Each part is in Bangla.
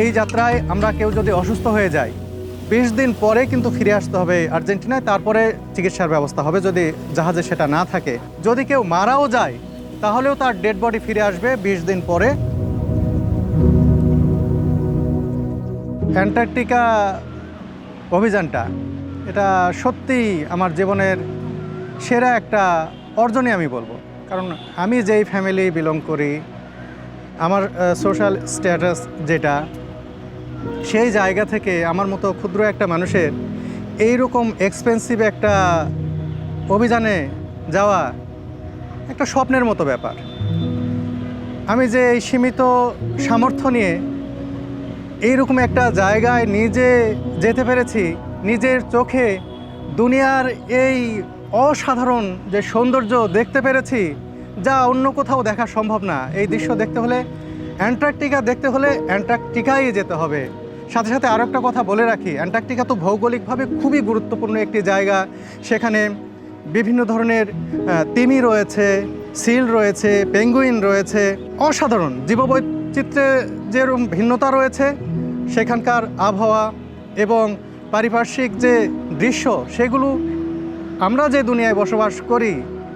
এই যাত্রায় আমরা কেউ যদি অসুস্থ হয়ে যাই 20 দিন পরে কিন্তু ফিরে আসতে হবে আর্জেন্টিনায়, তারপরে চিকিৎসার ব্যবস্থা হবে যদি জাহাজে সেটা না থাকে। যদি কেউ মারাও যায় তাহলেও তার ডেড বডি ফিরে আসবে 20 দিন পরে। অ্যান্টার্কটিকা অভিযানটা এটা সত্যিই আমার জীবনের সেরা একটা অর্জনই আমি বলবো। কারণ আমি যেই ফ্যামিলি বিলং করি, আমার সোশ্যাল স্ট্যাটাস যেটা, সেই জায়গা থেকে আমার মতো ক্ষুদ্র একটা মানুষের এইরকম এক্সপেন্সিভ একটা অভিযানে যাওয়া একটা স্বপ্নের মতো ব্যাপার। আমি যে এই সীমিত সামর্থ্য নিয়ে এইরকম একটা জায়গায় নিজে যেতে পেরেছি, নিজের চোখে দুনিয়ার এই অসাধারণ যে সৌন্দর্য দেখতে পেরেছি, যা অন্য কোথাও দেখা সম্ভব না। এই দৃশ্য দেখতে হলে অ্যান্টার্কটিকা দেখতে হলে অ্যান্টার্কটিকায় যেতে হবে। সাথে সাথে আরও একটা কথা বলে রাখি, অ্যান্টার্কটিকা তো ভৌগোলিকভাবে খুবই গুরুত্বপূর্ণ একটি জায়গা। সেখানে বিভিন্ন ধরনের তিমি রয়েছে, সিল রয়েছে, পেঙ্গুইন রয়েছে, অসাধারণ জীববৈচিত্র্যে যেরকম ভিন্নতা রয়েছে, সেখানকার আবহাওয়া এবং পারিপার্শ্বিক যে দৃশ্য, সেগুলো আমরা যে দুনিয়ায় বসবাস করি,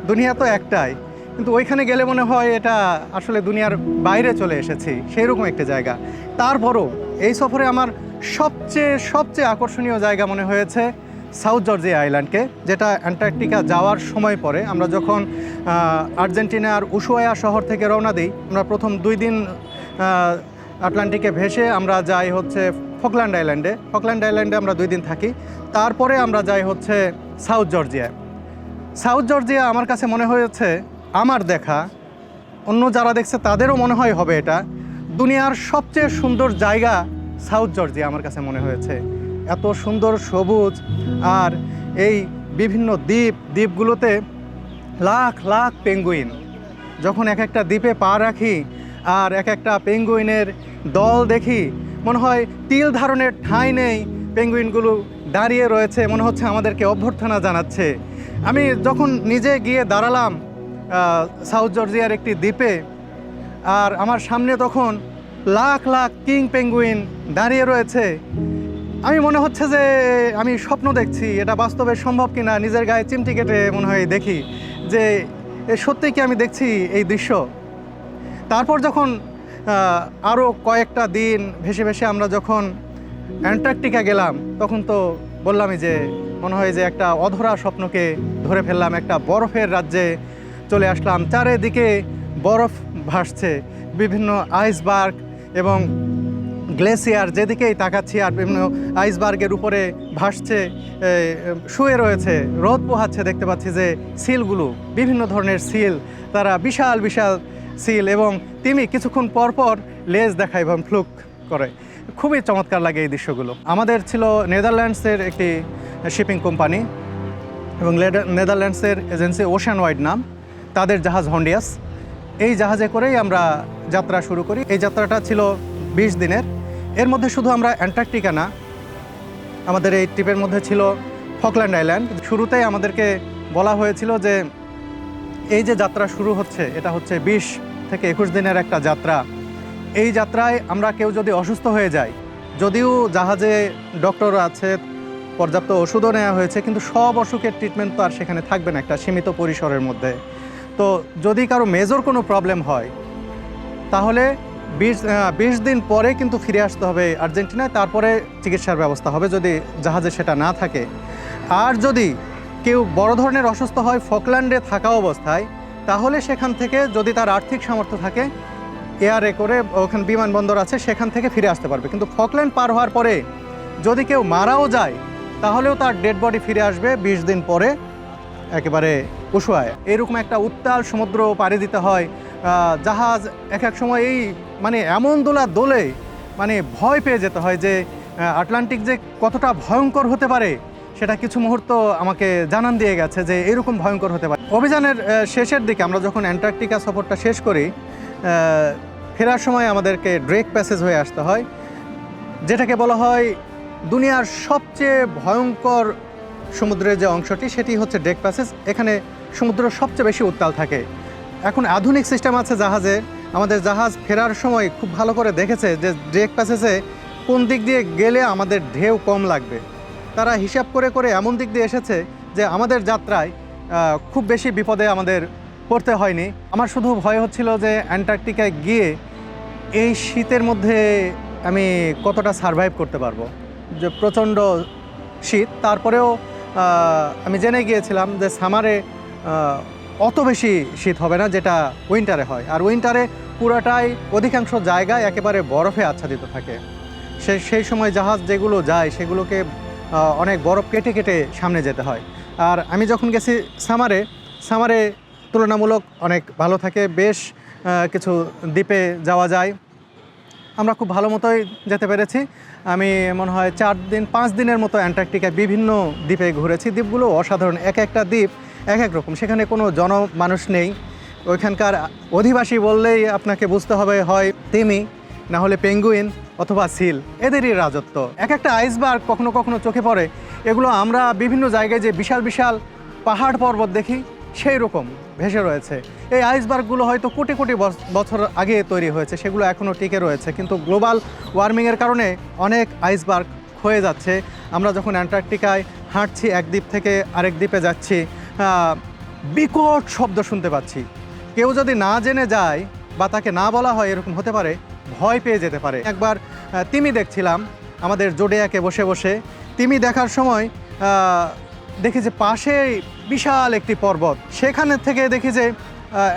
দুনিয়া তো একটাই, কিন্তু ওইখানে গেলে মনে হয় এটা আসলে দুনিয়ার বাইরে চলে এসেছি, সেই রকম একটা জায়গা। তারপরও এই সফরে আমার সবচেয়ে আকর্ষণীয় জায়গা মনে হয়েছে সাউথ জর্জিয়া আইল্যান্ডকে, যেটা অ্যান্টার্কটিকা যাওয়ার সময় পরে আমরা যখন আর্জেন্টিনার উশুয়ায়া শহর থেকে রওনা দিই, আমরা প্রথম 2 দিন আটলান্টিকে ভেসে আমরা যাই হচ্ছে ফকল্যান্ড আইল্যান্ডে। ফকল্যান্ড আইল্যান্ডে আমরা 2 দিন থাকি, তারপরে আমরা যাই হচ্ছে সাউথ জর্জিয়ায়। সাউথ জর্জিয়া আমার কাছে মনে হয়েছে, আমার দেখা, অন্য যারা দেখছে তাদেরও মনে হবে এটা দুনিয়ার সবচেয়ে সুন্দর জায়গা। সাউথ জর্জিয়া আমার কাছে মনে হয়েছে এত সুন্দর সবুজ, আর এই বিভিন্ন দ্বীপগুলোতে লাখ লাখ পেঙ্গুইন। যখন এক একটা দ্বীপে পা রাখি আর এক একটা পেঙ্গুইনের দল দেখি, মনে হয় তিল ধারণের ঠাঁই নেই, পেঙ্গুইনগুলো দাঁড়িয়ে রয়েছে, মনে হচ্ছে আমাদেরকে অভ্যর্থনা জানাচ্ছে। আমি যখন নিজে গিয়ে দাঁড়ালাম সাউথ জর্জিয়ার একটি দ্বীপে, আর আমার সামনে তখন লাখ লাখ কিং পেঙ্গুইন দাঁড়িয়ে রয়েছে, আমি মনে হচ্ছে যে আমি স্বপ্ন দেখছি, এটা বাস্তবে সম্ভব কিনা নিজের গায়ে চিমটি কেটে মনে হয় দেখি যে সত্যিই কি আমি দেখছি এই দৃশ্য। তারপর যখন আরও কয়েকটা দিন ভেসে ভেসে আমরা যখন অ্যান্টার্কটিকা গেলাম, তখন তো বললামই যে মনে হয় যে একটা অধরা স্বপ্নকে ধরে ফেললাম, একটা বরফের রাজ্যে চলে আসলাম। চারিদিকে বরফ ভাসছে, বিভিন্ন আইসবার্গ এবং গ্লেসিয়ার, যেদিকেই তাকাচ্ছি আর বিভিন্ন আইসবার্গের উপরে ভাসছে, শুয়ে রয়েছে, রোদ পোহাচ্ছে। দেখতে পাচ্ছি যে সিলগুলো, বিভিন্ন ধরনের সিল, তারা বিশাল বিশাল সিল, এবং তিমি কিছুক্ষণ পর পর লেজ দেখায় এবং ফ্লুক করে। খুবই চমৎকার লাগে এই দৃশ্যগুলো। আমাদের ছিল নেদারল্যান্ডসের একটি শিপিং কোম্পানি, এবং নেদারল্যান্ডসের এজেন্সি ওশান ওয়াইড নাম, তাদের জাহাজ হন্ডিয়াস। এই জাহাজে করেই আমরা যাত্রা শুরু করি। এই যাত্রাটা ছিল 20 দিনের। এর মধ্যে শুধু আমরা অ্যান্টার্কটিকা না, আমাদের এই ট্রিপের মধ্যে ছিল ফকল্যান্ড আইল্যান্ড। শুরুতেই আমাদেরকে বলা হয়েছিল যে এই যে যাত্রা শুরু হচ্ছে, এটা হচ্ছে 20 থেকে 21 দিনের একটা যাত্রা। এই যাত্রায় আমরা কেউ যদি অসুস্থ হয়ে যাই, যদিও জাহাজে ডক্টর আছে, পর্যাপ্ত ওষুধও নেওয়া হয়েছে, কিন্তু সব অসুখের ট্রিটমেন্ট তো আর সেখানে থাকবে না একটা সীমিত পরিসরের মধ্যে। তো যদি কারো মেজর কোনো প্রবলেম হয়, তাহলে 20 দিন পরে কিন্তু ফিরে আসতে হবে আর্জেন্টিনায়, তারপরে চিকিৎসার ব্যবস্থা হবে যদি জাহাজে সেটা না থাকে। আর যদি কেউ বড় ধরনের অসুস্থ হয় ফকল্যান্ডে থাকা অবস্থায়, তাহলে সেখান থেকে যদি তার আর্থিক সামর্থ্য থাকে, এয়ারে করে, ওখানে বিমানবন্দর আছে, সেখান থেকে ফিরে আসতে পারবে। কিন্তু ফকল্যান্ড পার হওয়ার পরে যদি কেউ মারাও যায়, তাহলেও তার ডেড বডি ফিরে আসবে 20 দিন পরে একেবারে উশুয়ায়। এরকম একটা উত্তাল সমুদ্র পাড়ি দিতে হয়। জাহাজ এক এক সময় এই মানে এমন দোলে মানে ভয় পেয়ে যেতে হয় যে আটলান্টিক যে কতটা ভয়ঙ্কর হতে পারে, সেটা কিছু মুহূর্ত আমাকে জানান দিয়ে গেছে যে এরকম ভয়ঙ্কর হতে পারে। অভিযানের শেষের দিকে আমরা যখন অ্যান্টার্কটিকা সফরটা শেষ করি, ফেরার সময় আমাদেরকে ড্রেক প্যাসেজ হয়ে আসতে হয়, যেটাকে বলা হয় দুনিয়ার সবচেয়ে ভয়ঙ্কর সমুদ্রের যে অংশটি, সেটি হচ্ছে ড্রেক প্যাসেজ। এখানে সমুদ্র সবচেয়ে বেশি উত্তাল থাকে। এখন আধুনিক সিস্টেম আছে জাহাজে। আমাদের জাহাজ ফেরার সময় খুব ভালো করে দেখেছে যে ড্রেক প্যাসেজে কোন দিক দিয়ে গেলে আমাদের ঢেউ কম লাগবে। তারা হিসাব করে করে এমন দিক দিয়ে এসেছে যে আমাদের যাত্রায় খুব বেশি বিপদে আমাদের পড়তে হয়নি। আমার শুধু ভয় হচ্ছিল যে অ্যান্টার্কটিকায় গিয়ে এই শীতের মধ্যে আমি কতটা সারভাইভ করতে পারবো, যে প্রচণ্ড শীত। তারপরেও আমি জেনে গিয়েছিলাম যে সামারে অত বেশি শীত হবে না যেটা উইন্টারে হয়, আর উইন্টারে পুরোটাই অধিকাংশ জায়গায় একেবারে বরফে আচ্ছাদিত থাকে। সেই সময় জাহাজ যেগুলো যায় সেগুলোকে অনেক বরফ কেটে কেটে সামনে যেতে হয়। আর আমি যখন গেছি সামারে তুলনামূলক অনেক ভালো থাকে, বেশ কিছু দ্বীপে যাওয়া যায়। আমরা খুব ভালো মতোই যেতে পেরেছি। আমি মনে হয় 5 দিনের মতো অ্যান্টার্কটিকায় বিভিন্ন দ্বীপে ঘুরেছি। দ্বীপগুলো অসাধারণ, এক একটা দ্বীপ এক এক রকম। সেখানে কোনো জনমানুষ নেই। ওইখানকার অধিবাসী বললেই আপনাকে বুঝতে হবে হয় তিমি, না হলে পেঙ্গুইন অথবা সিল, এদেরই রাজত্ব। এক একটা আইসবার্গ কখনো কখনো চোখে পড়ে। এগুলো আমরা বিভিন্ন জায়গায় যে বিশাল বিশাল পাহাড় পর্বত দেখি সেই রকম ভেসে রয়েছে। এই আইসবার্গগুলো হয়তো কোটি কোটি বছর আগে তৈরি হয়েছে, সেগুলো এখনও টিকে রয়েছে। কিন্তু গ্লোবাল ওয়ার্মিংয়ের কারণে অনেক আইসবার্গ ক্ষয়ে যাচ্ছে। আমরা যখন অ্যান্টার্কটিকায় হাঁটছি, এক দ্বীপ থেকে আরেক দ্বীপে যাচ্ছি, বিকট শব্দ শুনতে পাচ্ছি। কেউ যদি না জেনে যায় বা তাকে না বলা হয়, এরকম হতে পারে, ভয় পেয়ে যেতে পারে। একবার তিমি দেখছিলাম আমাদের জোডিয়াকে বসে বসে। তিমি দেখার সময় দেখি যে পাশে বিশাল একটি পর্বত, সেখানে থেকে দেখি যে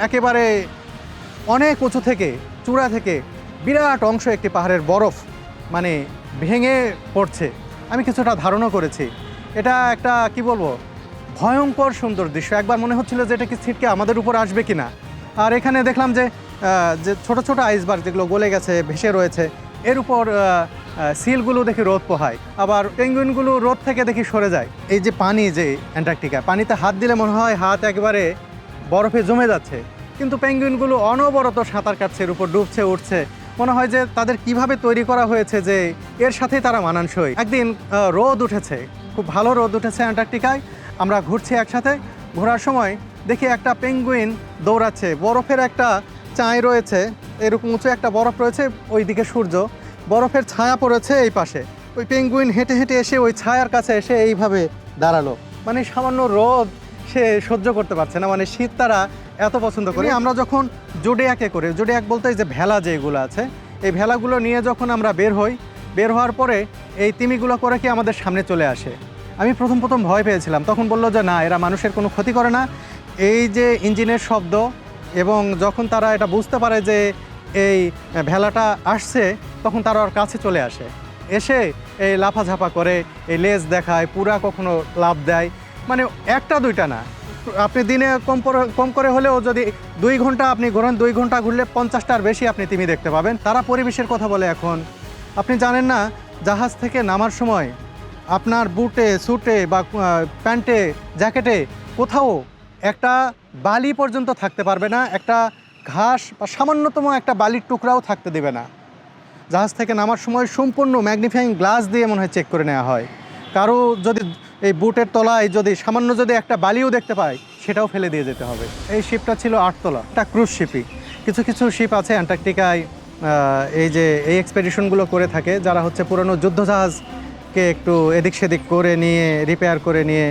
একেবারে অনেক উঁচু থেকে, চূড়া থেকে বিরাট অংশ একটি পাহাড়ের বরফ মানে ভেঙে পড়ছে। আমি কিছুটা ধারণা করেছি এটা একটা কি বলবো, ভয়ঙ্কর সুন্দর দৃশ্য। একবার মনে হচ্ছিল যে এটা কি ছিটকে আমাদের উপর আসবে কিনা। আর এখানে দেখলাম যে ছোট ছোট আইসবার্গ যেগুলো গলে গেছে, ভেসে রয়েছে, এর উপর সিলগুলো দেখি রোদ পোহায়, আবার পেঙ্গুইনগুলো রোদ থেকে দেখি সরে যায়। এই যে পানি, যে অ্যান্টার্কটিকা, পানিতে হাত দিলে মনে হয় হাত একেবারে বরফে জমে যাচ্ছে, কিন্তু পেঙ্গুইনগুলো অনবরত সাঁতার কাটছে, এর উপর ডুবছে, উঠছে। মনে হয় যে তাদের কিভাবে তৈরি করা হয়েছে যে এর সাথেই তারা মানানসই। একদিন রোদ উঠেছে, খুব ভালো রোদ উঠেছে অ্যান্টার্কটিকায়। আমরা ঘুরছি একসাথে, ঘোরার সময় দেখি একটা পেঙ্গুইন দৌড়াচ্ছে। বরফের একটা চাঁই রয়েছে, এরকম উঁচু একটা বরফ রয়েছে, ওই দিকে সূর্য, বরফের ছায়া পড়েছে এই পাশে। ওই পেঙ্গুইন হেঁটে হেঁটে এসে ওই ছায়ার কাছে এসে এইভাবে দাঁড়ালো। মানে সামান্য রোদ সে সহ্য করতে পারছে না, মানে শীত তারা এত পছন্দ করে। আমরা যখন জোডিয়াকে করে, জোডিয়াক বলতে যে ভেলা যেগুলো আছে, এই ভেলাগুলো নিয়ে যখন আমরা বের হওয়ার পরে এই তিমিগুলো করে কি আমাদের সামনে চলে আসে। আমি প্রথম ভয় পেয়েছিলাম, তখন বললো যে না, এরা মানুষের কোনো ক্ষতি করে না। এই যে ইঞ্জিনের শব্দ, এবং যখন তারা এটা বুঝতে পারে যে এই ভেলাটা আসছে, তখন তারা ওর কাছে চলে আসে, এসে এই লাফাঝাপা করে, এই লেজ দেখায়, পুরা কখনো লাফ দেয়। মানে একটা দুইটা না, আপনি দিনে কম করে হলেও যদি 2 ঘন্টা আপনি ঘোরেন, 2 ঘন্টা ঘুরলে 50টার বেশি আপনি তিমি দেখতে পাবেন। তারা পরিবেশের কথা বলে। এখন আপনি জানেন না, জাহাজ থেকে নামার সময় আপনার বুটে, স্যুটে বা প্যান্টে, জ্যাকেটে কোথাও একটা বালি পর্যন্ত থাকতে পারবে না, একটা ঘাস বা সামান্যতম একটা বালির টুকরাও থাকতে দেবে না। জাহাজ থেকে নামার সময় সম্পূর্ণ ম্যাগনিফাইং গ্লাস দিয়ে মনে হয় চেক করে নেওয়া হয়। কারো যদি এই বুটের তলায় যদি সামান্য যদি একটা বালিও দেখতে পায়, সেটাও ফেলে দিয়ে যেতে হবে। এই শিপটা ছিল 8 তলা, একটা ক্রুজ শিপই। কিছু কিছু শিপ আছে অ্যান্টার্কটিকায় এই যে এই এক্সপেডিশনগুলো করে থাকে, যারা হচ্ছে পুরনো যুদ্ধজাহাজকে একটু এদিক সেদিক করে নিয়ে, রিপেয়ার করে নিয়ে,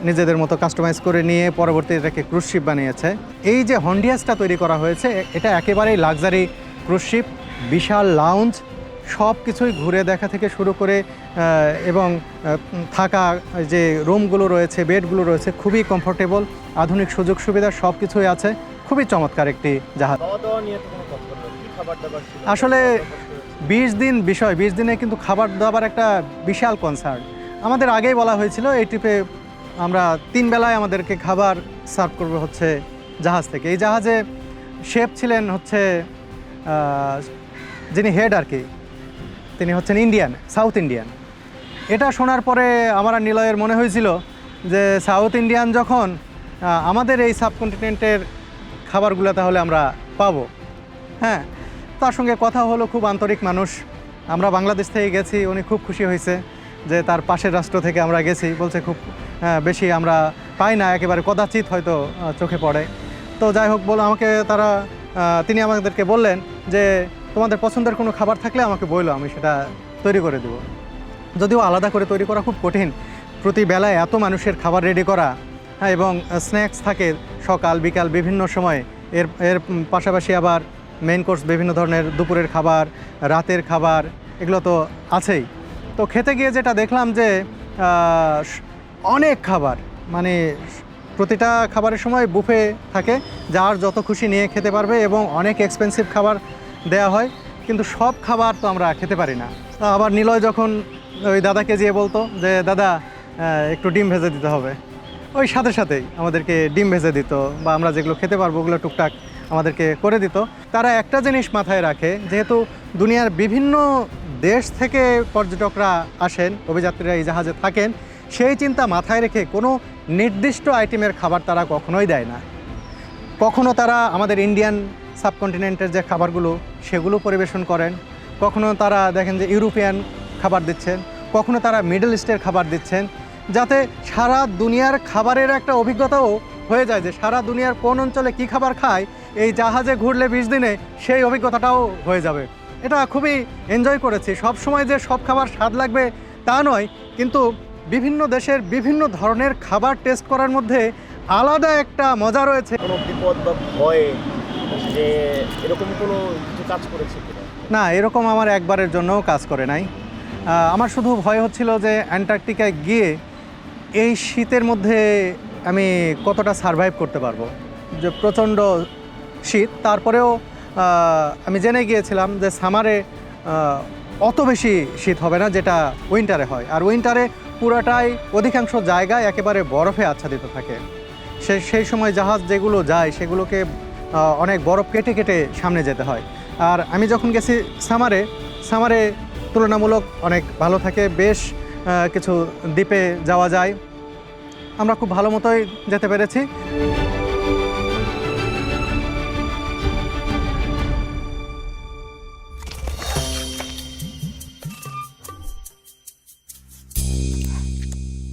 নিজেদের মতো কাস্টমাইজ করে নিয়ে পরবর্তীতে এটাকে ক্রুজ শিপ বানিয়েছে। এই যে হন্ডিয়াসটা তৈরি করা হয়েছে, এটা একেবারেই লাক্সারি ক্রুজ শিপ, বিশাল লাউঞ্জ, সব কিছুই ঘুরে দেখা থেকে শুরু করে এবং থাকা যে রুমগুলো রয়েছে, বেডগুলো রয়েছে, খুবই কমফোর্টেবল, আধুনিক সুযোগ সুবিধা সব কিছুই আছে। খুবই চমৎকার একটি জাহাজ। আসলে 20 দিন বিষয়, 20 দিনে কিন্তু খাবার দাবার একটা বিশাল কনসার্ন। আমাদের আগেই বলা হয়েছিল এই ট্রিপে আমরা 3 বেলায় আমাদেরকে খাবার সার্ভ করবে হচ্ছে জাহাজ থেকে। এই জাহাজে শেফ ছিলেন হচ্ছে যিনি হেড আর কি, তিনি হচ্ছেন ইন্ডিয়ান, সাউথ ইন্ডিয়ান। এটা শোনার পরে আমার আর নিলয়ের মনে হয়েছিল যে সাউথ ইন্ডিয়ান যখন আমাদের এই সাবকন্টিনেন্টের খাবারগুলো তাহলে আমরা পাবো। হ্যাঁ, তার সঙ্গে কথা হলো, খুব আন্তরিক মানুষ। আমরা বাংলাদেশ থেকে গেছি, উনি খুব খুশি হয়েছে যে তার পাশের রাষ্ট্র থেকে আমরা গেছি, বলছে খুব বেশি আমরা পাই না, একেবারে কদাচিৎ হয়তো চোখে পড়ে। তো যাই হোক, আমাকে তিনি আমাদেরকে বললেন যে তোমাদের পছন্দের কোনো খাবার থাকলে আমাকে বলো, আমি সেটা তৈরি করে দেবো। যদিও আলাদা করে তৈরি করা খুব কঠিন, প্রতি বেলায় এত মানুষের খাবার রেডি করা, হ্যাঁ, এবং স্ন্যাক্স থাকে সকাল বিকাল বিভিন্ন সময়। এর এর পাশাপাশি আবার মেইন কোর্স, বিভিন্ন ধরনের দুপুরের খাবার, রাতের খাবার, এগুলো তো আছেই। তো খেতে গিয়ে যেটা দেখলাম যে অনেক খাবার, মানে প্রতিটা খাবারের সময় বুফে থাকে, যার যত খুশি নিয়ে খেতে পারবে, এবং অনেক এক্সপেন্সিভ খাবার দেয়া হয়, কিন্তু সব খাবার তো আমরা খেতে পারি না। আবার নিলয় যখন ওই দাদাকে যেয়ে বলতো যে দাদা একটু ডিম ভেজে দিতে হবে, ওই সাথে সাথেই আমাদেরকে ডিম ভেজে দিত, বা আমরা যেগুলো খেতে পারবো ওগুলো টুকটাক আমাদেরকে করে দিত। তারা একটা জিনিস মাথায় রাখে, যেহেতু দুনিয়ার বিভিন্ন দেশ থেকে পর্যটকরা আসেন, অভিযাত্রীরা এই জাহাজে থাকেন, সেই চিন্তা মাথায় রেখে কোনো নির্দিষ্ট আইটেমের খাবার তারা কখনোই দেয় না। কখনো তারা আমাদের ইন্ডিয়ান সাবকন্টিনেন্টের যে খাবারগুলো সেগুলো পরিবেশন করেন, কখনো তারা দেখেন যে ইউরোপিয়ান খাবার দিচ্ছেন, কখনো তারা মিডল ইস্টের খাবার দিচ্ছেন, যাতে সারা দুনিয়ার খাবারের একটা অভিজ্ঞতাও হয়ে যায়, যে সারা দুনিয়ার কোন অঞ্চলে কী খাবার খায়, এই জাহাজে ঘুরলে 20 দিনে সেই অভিজ্ঞতাটাও হয়ে যাবে। এটা খুবই এনজয় করেছি। সব সময় যে সব খাবার স্বাদ লাগবে তা নয়, কিন্তু বিভিন্ন দেশের বিভিন্ন ধরনের খাবার টেস্ট করার মধ্যে আলাদা একটা মজা রয়েছে। কোনো বিপদ বা ভয় যে এরকম কোনো কিছু কাজ করেছে কিনা? না, এরকম আমার একবারের জন্যও কাজ করে নাই। আমার শুধু ভয় হচ্ছিল যে অ্যান্টার্কটিকায় গিয়ে এই শীতের মধ্যে আমি কতটা সারভাইভ করতে পারবো, যে প্রচণ্ড শীত। তারপরেও আমি জেনে গিয়েছিলাম যে সামারে অত বেশি শীত হবে না যেটা উইন্টারে হয়, আর উইন্টারে পুরোটাই অধিকাংশ জায়গায় একেবারে বরফে আচ্ছাদিত থাকে। সেই সময় জাহাজ যেগুলো যায় সেগুলোকে অনেক বরফ কেটে কেটে সামনে যেতে হয়। আর আমি যখন গেছি সামারে তুলনামূলক অনেক ভালো থাকে, বেশ কিছু দ্বীপে যাওয়া যায়, আমরা খুব ভালো মতোই যেতে পেরেছি।